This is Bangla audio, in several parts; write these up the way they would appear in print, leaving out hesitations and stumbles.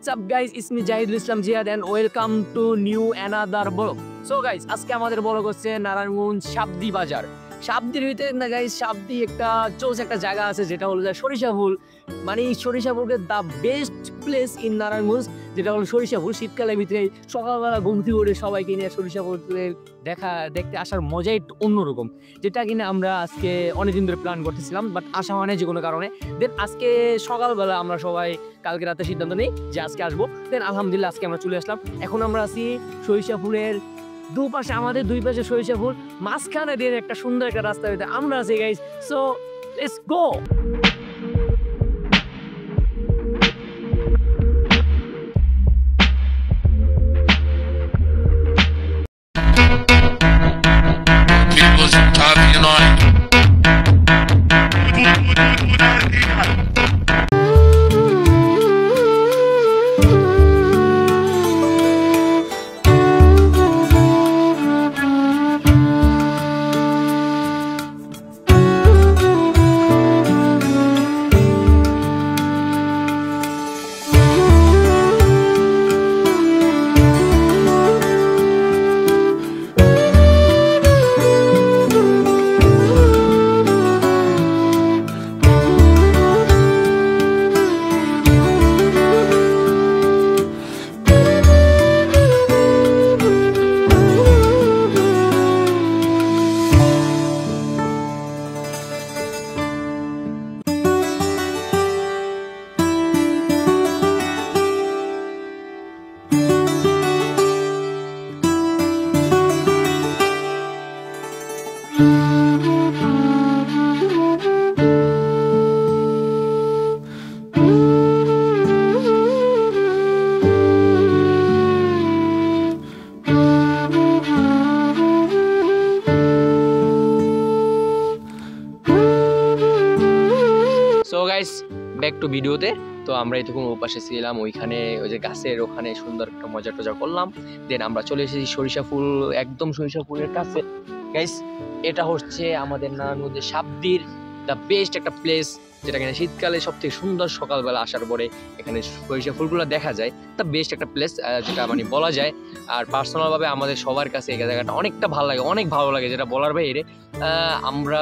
What's up guys, it's me Jahidul Islam Jihad and welcome to new another vlog. So guys, আজকে আমাদের vlog হচ্ছে নারায়ণগঞ্জ শাবদি বাজার। শাবদির ভিতরে না গাইস, শাবদি একটা চোস একটা জায়গা আছে যেটা হলো সরিষাফুল। মানে সরিষাফুলকে the best place in Narayanganj, যেটা হলো সরিষাফুল। শীতকালের ভিতরে সকালবেলা ঘুম থেকে উঠে সবাইকে নিয়ে সরিষাফুলের দেখতে আসার মজাই একটু অন্যরকম, যেটা কিনা আমরা আজকে অনেকদিন ধরে প্ল্যান করতেছিলাম, বাট আসা হয় না যে কোনো কারণে। দেন আজকে সকালবেলা আমরা সবাই কালকে রাতে সিদ্ধান্ত নিই যে আজকে আসবো। দেন আলহামদুলিল্লাহ আজকে আমরা চলে আসলাম। এখন আমরা আছি সরিষাফুলের দুপাশে, আমাদের দুই পাশে সরিষাফুল, মাঝখানে দিয়ে একটা সুন্দর একটা রাস্তা হইতে আমরা আছি guys. So let's go. Back to ভিডিওতে। তো আমরা এতক্ষণ ওপাশে ছিলাম, ওইখানে ওই যে গাছের ওখানে সুন্দর একটা মজা টজা করলাম। দেন আমরা চলে এসেছি সরিষাফুল, একদম সরিষাফুলের কাছে গাইস। এটা হচ্ছে আমাদের নারায়ণগঞ্জের শাবদির দ্য বেস্ট একটা প্লেস, যেটা কিনা শীতকালে সব থেকে সুন্দর। সকালবেলা আসার পরে এখানে সরিষা ফুলগুলো দেখা যায়, দ্য বেস্ট একটা প্লেস, যেটা মানে বলা যায়। আর পার্সোনালভাবে আমাদের সবার কাছে এই জায়গাটা অনেকটা ভালো লাগে, অনেক ভালো লাগে, যেটা বলার বাইরে। আমরা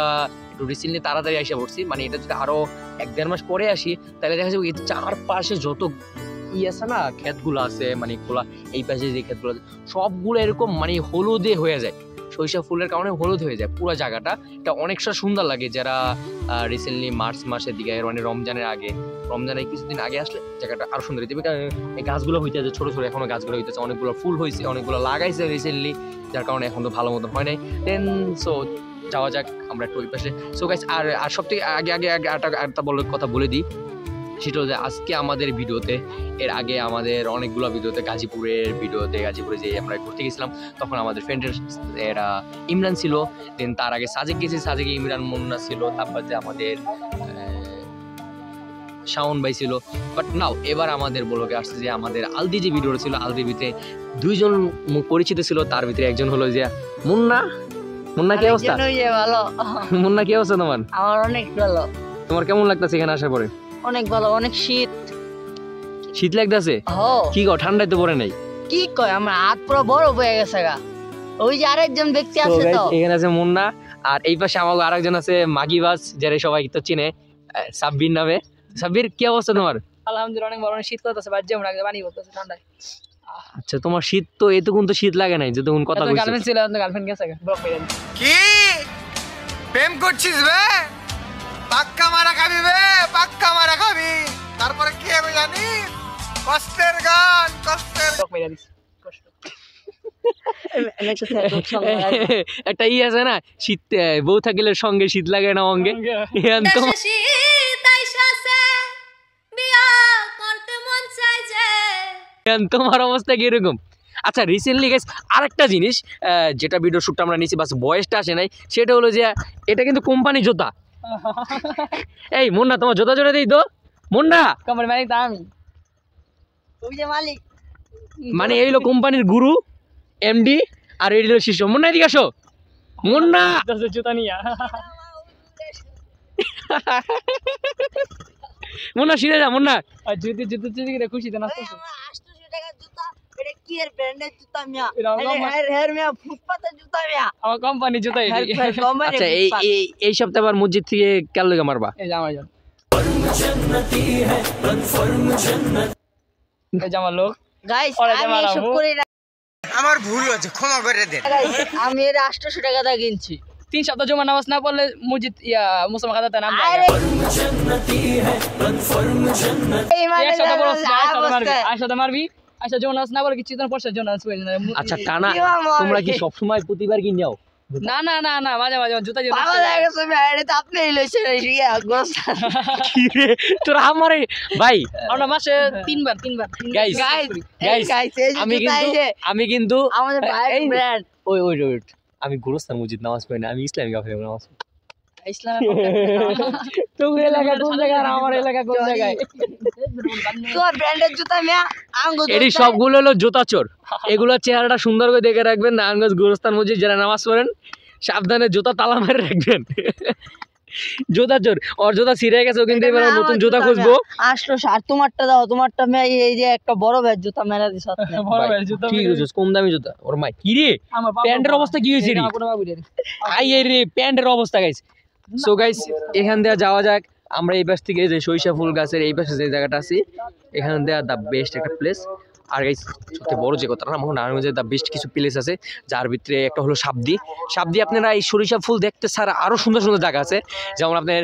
একটু রিসেন্টলি তাড়াতাড়ি এসে পড়ছি, মানে এটা যদি আরো 1-1.5 মাস পরে আসি তাহলে দেখা যাবে চারপাশে যত আছে না ক্ষেতগুলো আছে, মানে খোলা এই পাশে যে ক্ষেতগুলো আছে সবগুলো এরকম মানে হলুদে হয়ে যায়, সরিষা ফুলের কারণে হলুদ হয়ে যায় পুরো জায়গাটা। এটা অনেকটা সুন্দর লাগে। যারা রিসেন্টলি মার্চ মাসের দিকে, মানে রমজানের কিছুদিন আগে আসলে জায়গাটা আরো সুন্দর হইতে। এই গাছগুলো হইতেছে ছোট ছোট, এখনো গাছগুলো হইতেছে, অনেকগুলো ফুল হয়েছে, অনেকগুলো লাগাইছে রিসেন্টলি, যার কারণে এখন তো ভালো মতো হয় নাই। দেন সো যাওয়া যাক আমরা একটু ওই পাশে। সো গাইস, আর সব থেকে আগে একটা কথা বলে দিই, সেটা হচ্ছে আজকে আমাদের ভিডিওতে, এর আগে আমাদের অনেকগুলো ভিডিওতে, গাজীপুরে যে আমরা ঘুরতে গেছিলাম, তখন আমাদের ফ্রেন্ডের এরা ইমরান ছিল। দেন তার আগে সাজেক গেছি, সাজেকে ইমরান মুন্না ছিল, তারপর যে আমাদের শাওন ভাই ছিল। বাট নাও এবার আমাদের ব্লগে আসছে যে আমাদের আলদি যে ভিডিওটা ছিল, আলদির ভিতরে 2জন পরিচিত ছিল, তার ভিতরে একজন হলো যে মুন্না। কি অবস্থা? মুন্না কি অবস্থা তোমার? আমার অনেক ভালো। তোমার কেমন লাগতেছে এখানে আসার পরে? অনেক ভালো, অনেক শীত লাগতেছে। কি কও, ঠান্ডায় তো পড়ে নাই? কি কয়, আমার হাত পুরো বরফ হয়ে গেছে গা। ওই যে আরেকজন ব্যক্তি আছে, তো এখানে আছে মুন্না, আর এই পাশে আমার আরেকজন আছে মাগিবাস, যারা সবাই তো চিনে, সাব্বির নামে। সাব্বির, কি অবস্থা তোমার? আলহামদুলিল্লাহ অনেক ভালো। শীত করতেছে, বাজে আমরা পানি পড়তেছে ঠান্ডায়। আচ্ছা, তোমার শীত তো এতক্ষণ তো শীত লাগে নাই, যতক্ষণ কথা কইছো। গার্লফ্রেন্ড ছিল, গার্লফ্রেন্ড গেছে কি প্রেম করছিস বে? পাক্কা মারা খাবি বে, পাক্কা মারা খাবি। তারপরে কি হবে জানিস? কষ্টের গান, কষ্টের কষ্ট। একটা আছে না, শীত বউ থাকলে সঙ্গে শীত লাগে না অঙ্গে। তোমার অবস্থা কিরকম? আচ্ছা, রিসেন্টলি গাইস আরেকটা জিনিস, যেটা ভিডিও শুটটা আমরা নিয়েছি, বাস বয়সটা আসে নাই, সেটা হলো যে এটা কিন্তু কোম্পানি জুতা। এই মুন্না, তোমার জুতা জোড়া দিই তো। মুন্না, কোম্পানি মালিক তো আমি, ওই যে মালিক, মানে এই হলো কোম্পানির গুরু, এমডি, আর এই হলো শিষ্য। মুন্না এদিকে আসো। মুন্না জুতা নিয়া মুন্না সিরে যা মুন্না। আর জুতো জুতো চুরি করে খুশিতে নাচতেছ। 800 টাকার জুতা, এটা কি এর ব্র্যান্ডের জুতা মিয়া? এটা হেয়ার মিয়া, ফুটপাতের জুতা মিয়া। আমার কোম্পানি জুতাই এটি। আচ্ছা এই সপ্তাহে আবার মসজিদ থেকে কেন লাগে মারবা? এই যে আমার জন, এই যে আমার লোক। গাইস ওরা যে আমি মারা এসব হোক। করি না আমার ভুল হয়েছে, ক্ষমা করে দেন। guys, আমি এর 800 টাকা দিয়ে কিনছি। 3 সপ্তাহ জমা নামাজ না পড়লে মসজিদ মুসলমান খাতাতে নাম যায় আরে না। এই মানে এক সপ্তাহ বড় অবস্থা। আয়সাতে মারবি, আয়সা জমা নামাজ না পড়লে কিছু দিন পর জমা নামাজ পড়ে না। আচ্ছা টানা কি মামা? তোমরা কি সব সময় প্রতিবার কি নাও? না না না না, মাঝে মাঝে জুতা জুতা পাগল হয়ে গেছে ভাই, এটা তো আপনিই লইছেন ইয়া গোস্ত। কি রে তোরা আমারে ভাই আমরা মাসে তিনবার গাইস গাইস গাইস এই যে জুতা এই যে আমি কিন্তু আমাদের ভাইয়ের ব্র্যান্ড ওই আমি গোরস্থান মসজিদ নামাজ পড়ি না, আমি ইসলামিক কাফের নামাজ পড়ি। ইসলাম। তোর এলাকা কোন জায়গা আর আমার এলাকা কোন জায়গায়? তোর ব্র্যান্ডের জুতা মিয়া আঙ্গুর এটি সবগুলো হলো জুতা চোর। এগুলোর চেহারাটা সুন্দর করে দেখে রাখবেন। নারায়ণগঞ্জ গোরস্থান মসজিদ যারা নামাজ পড়েন সাবধানে জুতা তালা মেরে রাখবেন। জুতা চোর, ওর জুতা ছিঁড়ে গেছে, ও কিন্তু এবার নতুন জুতা খুঁজবো। 800 আর তোমারটা দাও, তোমারটা মিয়া এই যে একটা বড় ভাইয়ের জুতা মেরা দিছ আপনি। বড় ভাই জুতা কি হয়েছে? কম দামি জুতা ওর মাই কি রে? আমার বাবা প্যান্টের অবস্থা কি হয়েছে রে? আমার কোনো বাবু রে। আই এই রে প্যান্টের অবস্থা গাইস। সো গাইস এখান দিয়ে যাওয়া যাক। আমরা এই পাশ থেকে যে সরিষা ফুল গাছের এই পাশে যে জায়গাটা আছে এখান দিয়ে দ্য বেস্ট একটা প্লেস। আর গাইস সবথেকে বড় যে কথাটা, আমার নারায়ণগঞ্জে দ্য বেস্ট কিছু প্লেস আছে, যার ভিতরে একটা হলো সাবদি। আপনারা এই সরিষা ফুল দেখতে ছাড়া আরও সুন্দর সুন্দর জায়গা আছে, যেমন আপনার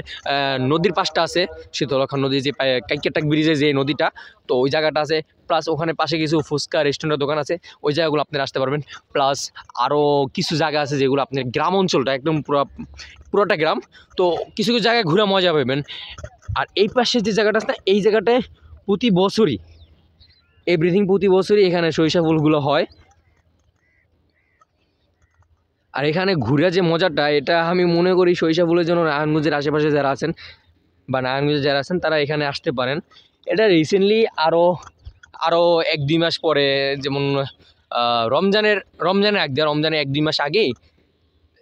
নদীর পাশটা আছে, শীতলক্ষা নদী যে কাইকেটাক ব্রিজে যে নদীটা, তো ওই জায়গাটা আছে। প্লাস ওখানে পাশে কিছু ফুচকা রেস্টুরেন্টের দোকান আছে, ওই জায়গাগুলো আপনারা আসতে পারবেন। প্লাস আরও কিছু জায়গা আছে যেগুলো আপনার গ্রাম অঞ্চলটা একদম পুরোটা গ্রাম, তো কিছু কিছু জায়গায় ঘুরে মজা পাবেন। আর এই পাশে যে জায়গাটা আছে না, এই জায়গাটায় প্রতি বছরই প্রতি বছরই এখানে সরিষা ফুলগুলো হয়। আর এখানে ঘুরে যে মজাটা, এটা আমি মনে করি সরিষা ফুলের জন্য নারায়ণগঞ্জের আশেপাশে যারা আছেন বা নারায়ণগঞ্জে যারা আছেন তারা এখানে আসতে পারেন। এটা রিসেন্টলি আরও 1-2 মাস পরে, যেমন রমজানের আগে, রমজানের 1-2 মাস আগেই,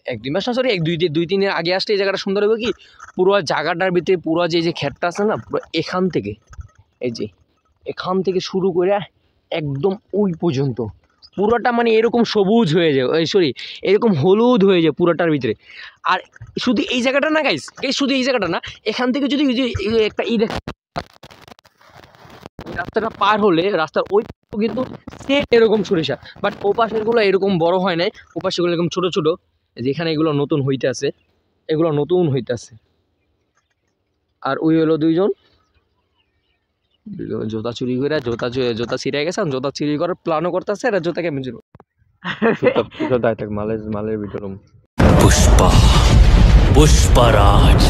1-2 মাস না সরি 2-3 দিনের আগে আসলে এই জায়গাটা সুন্দর হবে। কি পুরো জায়গাটার ভিতরে পুরো যে ক্ষেতটা আছে না, পুরো এখান থেকে শুরু করে একদম ওই পর্যন্ত পুরোটা মানে এরকম সবুজ হয়ে যায়, এরকম হলুদ হয়ে যায় পুরোটার ভিতরে। আর শুধু এই জায়গাটা না গাইস, শুধু এই জায়গাটা না, এখান থেকে যদি একটা রাস্তাটা পার হলে রাস্তার ওই কিন্তু এরকম সরিষা, বাট ও পাশেরগুলো এরকম বড় হয় নাই, ও পাশেগুলো এরকম ছোট ছোট। যেখানে এগুলো নতুন হইতে আছে, আর ওই হলো দুইজন জুতা চুরি করে জুতা ছিঁড়ে গেছে, জুতা চুরি করার প্ল্যানও করতেছে। আর জুতা কেমন ছিল মালের ভিতরে पुष्पराज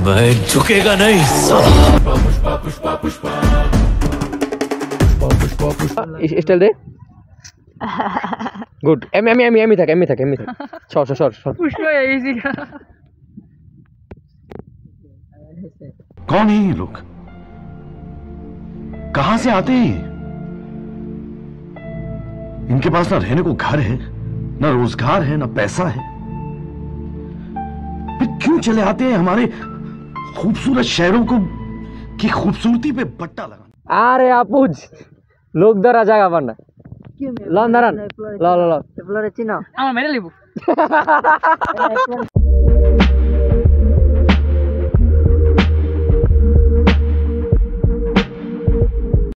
मैं झुकेगा नहीं साला। স্টাইল দে গুড। আমি থাক সর পুষ্প হয়ে গেছি। कौन है ये लोग, कहां से आते हैं ये? इनके पास ना रहने को घर है, ना रोजगार है, ना पैसा है, फिर क्यों चले आते हैं हमारे खूबसूरत शहरों को की खूबसूरती पे बट्टा लगा। আরে আপুজ লোক ধরা জায়গা পান না, লন দাঁড়ান ল ফ্লোরে চিনো আমার মেরে লিবো।